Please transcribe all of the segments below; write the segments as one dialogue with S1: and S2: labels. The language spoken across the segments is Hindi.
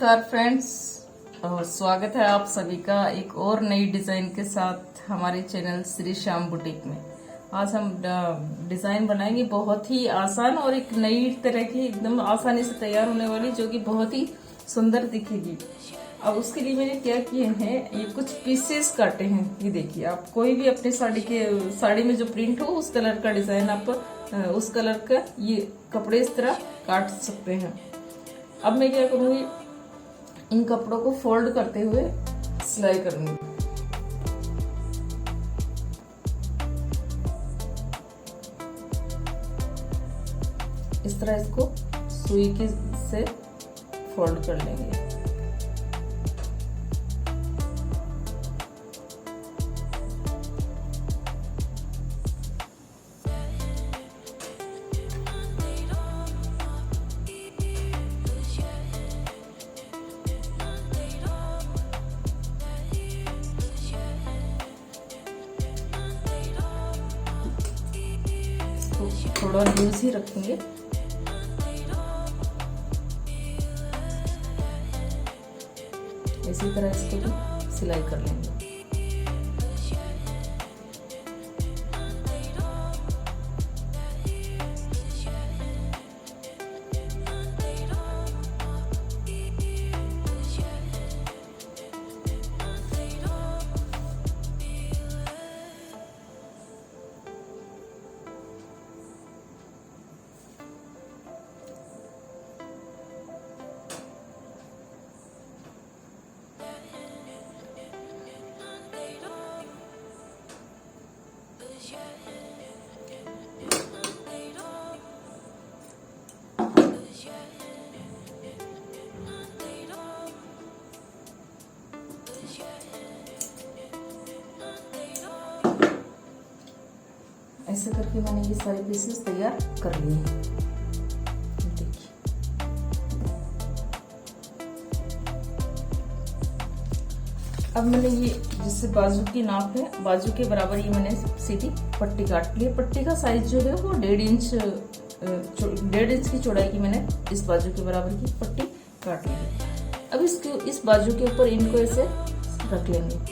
S1: नमस्कार फ्रेंड्स, स्वागत है आप सभी का एक और नई डिजाइन के साथ हमारे चैनल श्री श्याम बुटीक में। आज हम डिजाइन बनाएंगे बहुत ही आसान और एक नई तरह की एकदम आसानी से तैयार होने वाली, जो कि बहुत ही सुंदर दिखेगी। अब उसके लिए मैंने क्या किए हैं, ये कुछ पीसेस काटे हैं। ये देखिए, आप कोई भी अपनी साड़ी में जो प्रिंट हो उस कलर का डिजाइन आप उस कलर का ये कपड़े इस तरह काट सकते हैं। अब मैं क्या करूंगी, इन कपड़ों को फोल्ड करते हुए सिलाई करूंगी। इस तरह इसको सुई की से फोल्ड कर लेंगे। थोड़ा लूज ही रखेंगे। इसी तरह इसको भी सिलाई कर लेंगे। ऐसे करके मैंने ये सारे पीसेस तैयार कर लिए हैं। देखिए, अब मैंने ये जिससे बाजू की नाप है, बाजू के बराबर ये मैंने सीधी पट्टी काट ली है। पट्टी का साइज जो है वो 1.5 इंच की चौड़ाई की मैंने इस बाजू के बराबर की पट्टी काट ली है। अब इस बाजू के ऊपर इनको ऐसे रख लेंगे।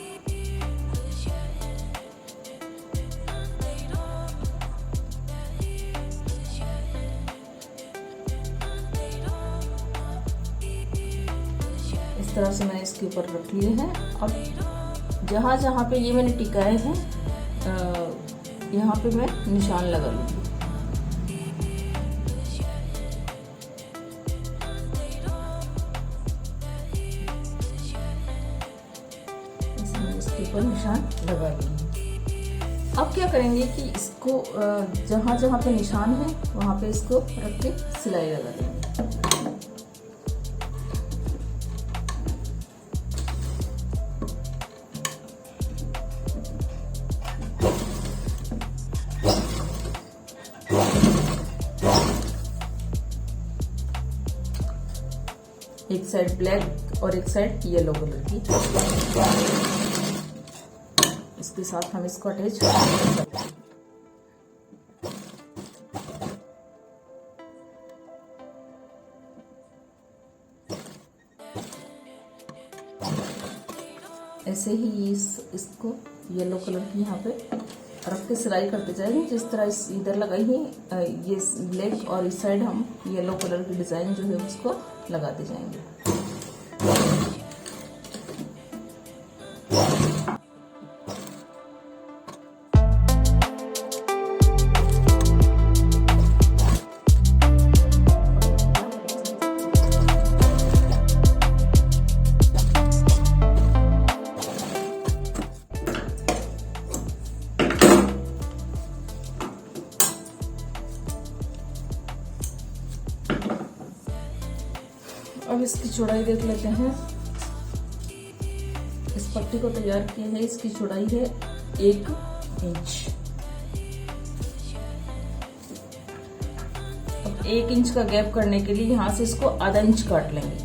S1: इस तरह से मैंने इसके ऊपर रख लिए हैं। अब जहाँ जहाँ पे ये मैंने टिकाए हैं, यहाँ पे मैं निशान लगा लूंगी। इसके ऊपर निशान लगा लूंगी। अब क्या करेंगे कि इसको जहाँ जहाँ पे निशान है वहाँ पे इसको रख के सिलाई लगा देंगे। एक साइड ब्लैक और एक साइड येलो कलर की, इसके साथ हम इसको अटैच करते हैं। ऐसे ही इसको येलो कलर की यहाँ पे रख के सिलाई करते जाएंगे। जिस तरह इधर लगाई है ये ब्लैक और इस साइड हम येलो कलर की डिजाइन जो है उसको लगाते जाएंगे। अब इसकी चौड़ाई देख लेते हैं। इस पट्टी को तैयार किया है, इसकी चौड़ाई है 1 इंच। अब 1 इंच का गैप करने के लिए यहाँ से इसको आधा इंच काट लेंगे।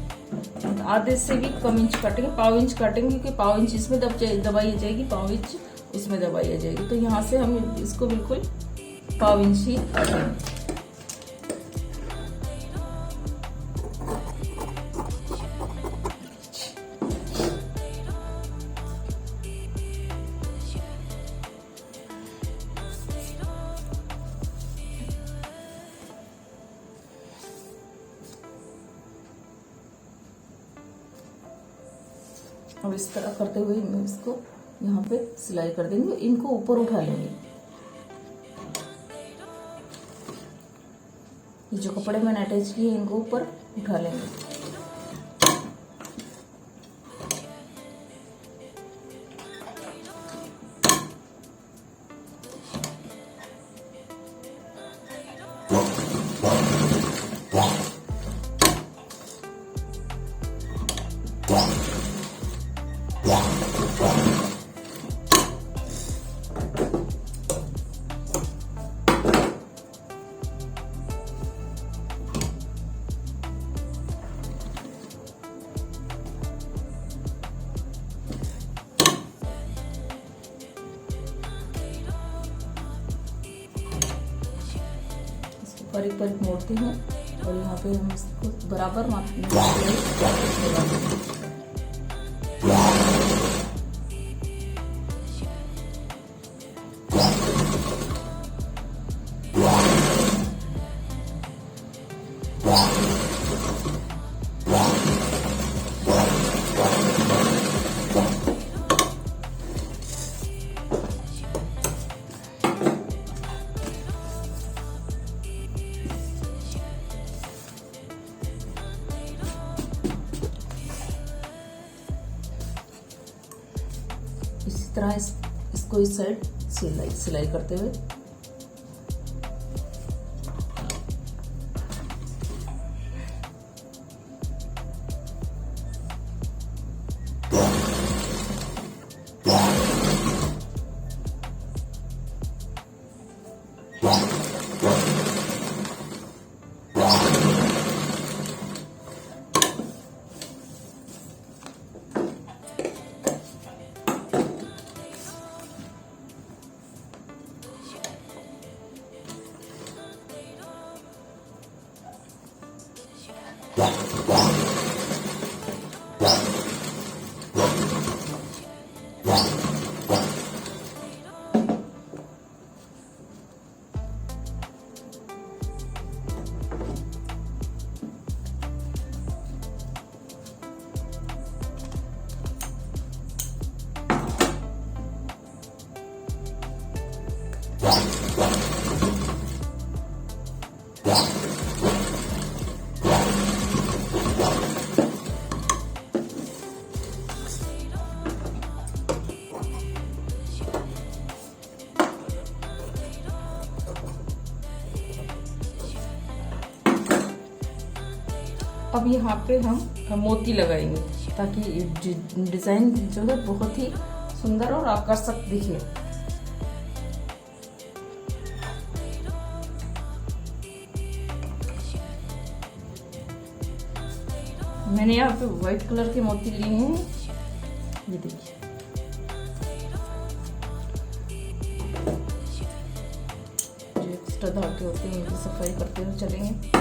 S1: आधे से भी कम इंच काटेंगे, पाव इंच काटेंगे, क्योंकि पाव इंच इसमें दबाई आ जाएगी, पाव इंच उसमें दबाई आ जाएगी। तो यहाँ से हम इसको बिल्कुल पाव इंच ही काटेंगे। अब इस तरह करते हुए हम इसको यहाँ पे सिलाई कर देंगे, इनको ऊपर उठा लेंगे। ये जो कपड़े मैंने अटैच किए इनको ऊपर उठा लेंगे। बारीक बारीक मोड़ते हैं और यहाँ पे हम इसको बराबर मापने इसी तरह इसको इस साइड सिलाई करते हुए अब यहाँ पे हम मोती लगाएंगे ताकि डिजाइन जो है बहुत ही सुंदर और आकर्षक दिखे। मैंने यहाँ पे व्हाइट कलर के मोती लिए हैं, ये देखिए। जो एक्स्ट्रा धागे होते हैं इनकी सफाई करते हुए चलेंगे।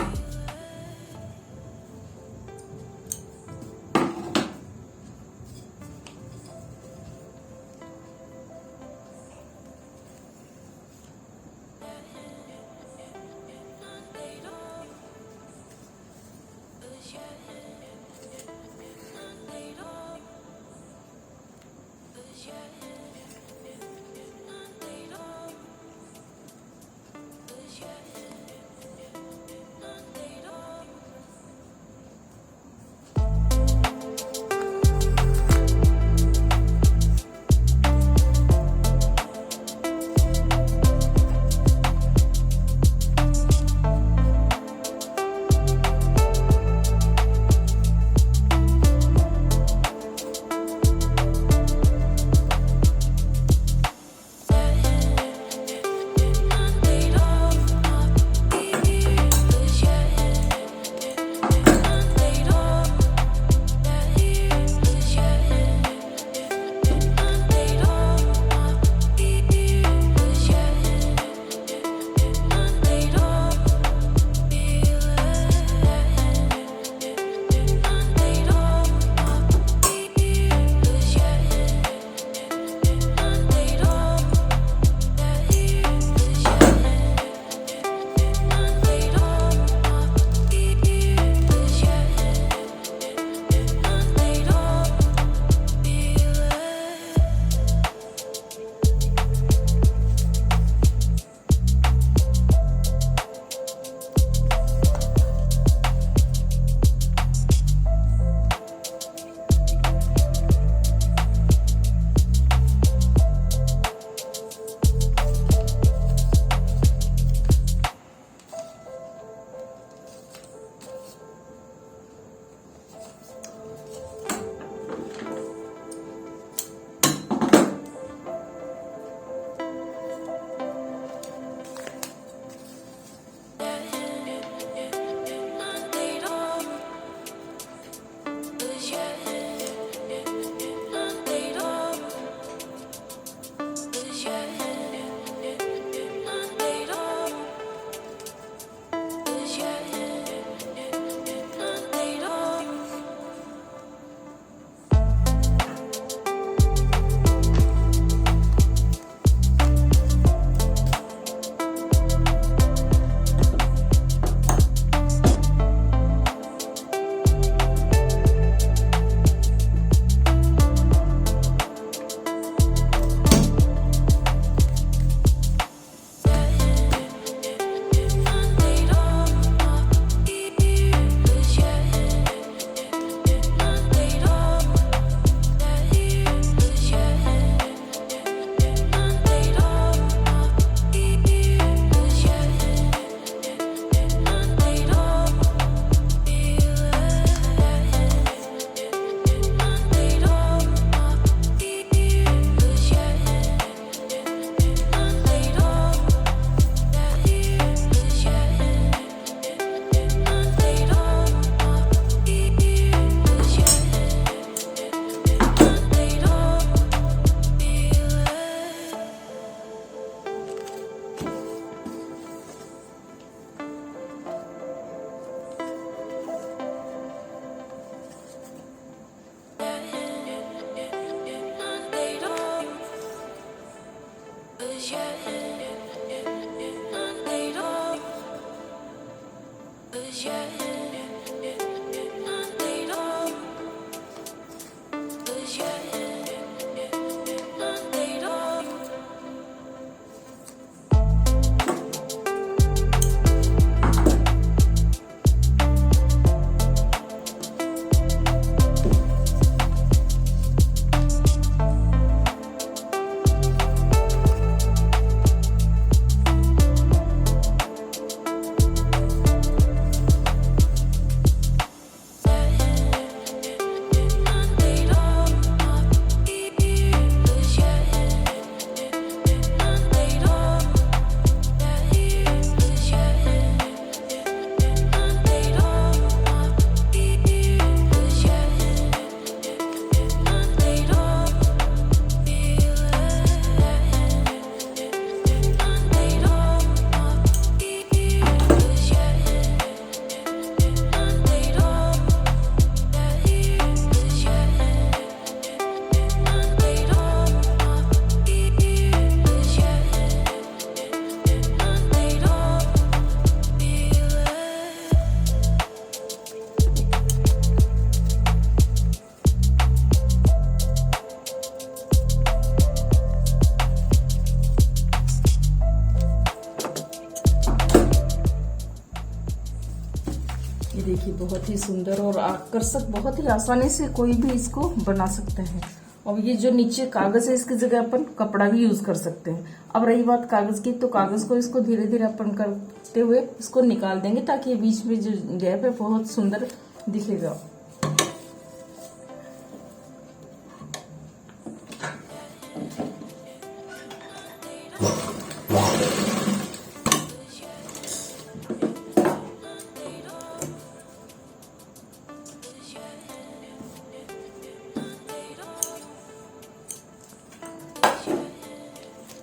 S1: ये देखिए बहुत ही सुंदर और आकर्षक, बहुत ही आसानी से कोई भी इसको बना सकते हैं। और ये जो नीचे कागज है इसकी जगह अपन कपड़ा भी यूज कर सकते हैं। अब रही बात कागज की, तो कागज को इसको धीरे धीरे अपन करते हुए इसको निकाल देंगे ताकि ये बीच में जो गैप है बहुत सुंदर दिखेगा।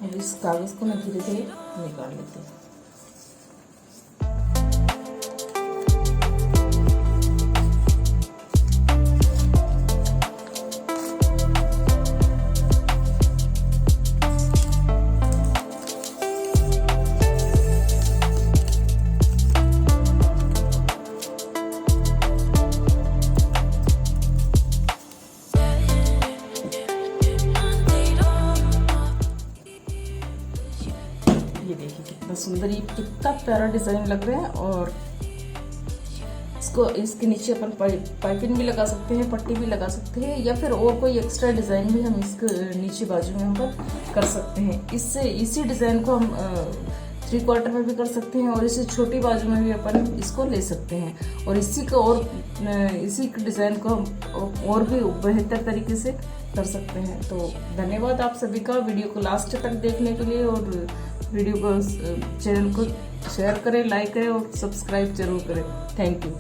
S1: अब इस कागज को मैं धीरे धीरे निकाल लेती हूँ। ये देखिए कितना सुंदर, ये कितना प्यारा डिजाइन लग रहा है। और इसको इसके नीचे अपन पाइपिंग भी लगा सकते हैं, पट्टी भी लगा सकते हैं, या फिर और कोई एक्स्ट्रा डिजाइन भी हम इसके नीचे बाजू में हम कर सकते हैं। इससे इसी डिजाइन को हम 3/4 में भी कर सकते हैं और इसी छोटी बाजू में भी अपन इसको ले सकते हैं। और इसी डिजाइन को हम और भी बेहतर तरीके से कर सकते हैं। तो धन्यवाद आप सभी का वीडियो को लास्ट तक देखने के लिए। और वीडियो को चैनल को शेयर करें, लाइक करें और सब्सक्राइब जरूर करें। Thank you.